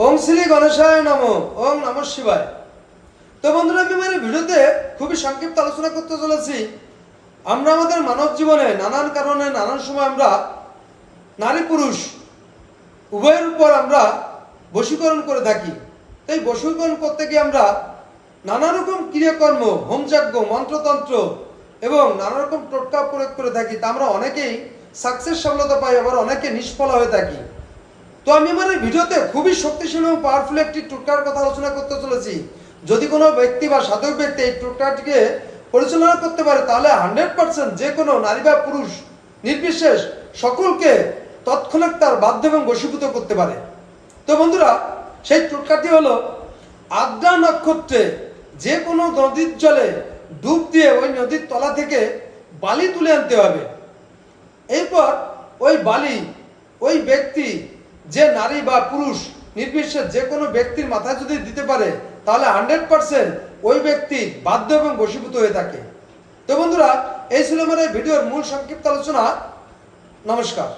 ওম শ্রী গণেশায় নমঃ। ওম নমঃ শিবায়। তো বন্ধুরা, আমি আমার ভিডিওতে খুবই সংক্ষিপ্ত আলোচনা করতে চলেছি। আমরা আমাদের মানব জীবনে নানান কারণে নানান সময় আমরা নারী পুরুষ উভয়ের উপর আমরা বশীকরণ করে থাকি। তাই বশীকরণ করতে গিয়ে আমরা নানা রকম ক্রিয়াকর্ম, হোমযজ্ঞ, মন্ত্রতন্ত্র এবং নানা রকম টোটকা প্রয়োগ করে থাকি। তা আমরা অনেকেই সাকসেস সফলতা পাই, আবার অনেকে নিষ্ফল হয়ে থাকি। তো আমি আমার এই ভিডিওতে খুবই শক্তিশালী এবং পাওয়ারফুল একটি টোটকার কথা আলোচনা করতে চলেছি। যদি কোনো ব্যক্তি বা সাধক ব্যক্তি এই টোটকাটিকে পরিচালনা করতে পারে, তাহলে 100% যে কোনো নারী বা পুরুষ নির্বিশেষ সকলকে তৎক্ষণাৎ তার বাধ্য এবং বশীভূত করতে পারে। তো বন্ধুরা, সেই টোটকাটি হলো আদ্রা নক্ষত্রে যে কোনো নদীর জলে ডুব দিয়ে ওই নদীর তলা থেকে বালি তুলে আনতে হবে। এরপর ওই বালি ওই ব্যক্তি, যে নারী বা পুরুষ নির্বিশেষে যে কোনো ব্যক্তির মাথায় যদি দিতে পারে, তাহলে 100% ওই ব্যক্তি বাধ্য এবং বশীভূত হয়ে থাকে। তো বন্ধুরা, এই ছিল আমার এই ভিডিওর মূল সংক্ষিপ্ত আলোচনা। নমস্কার।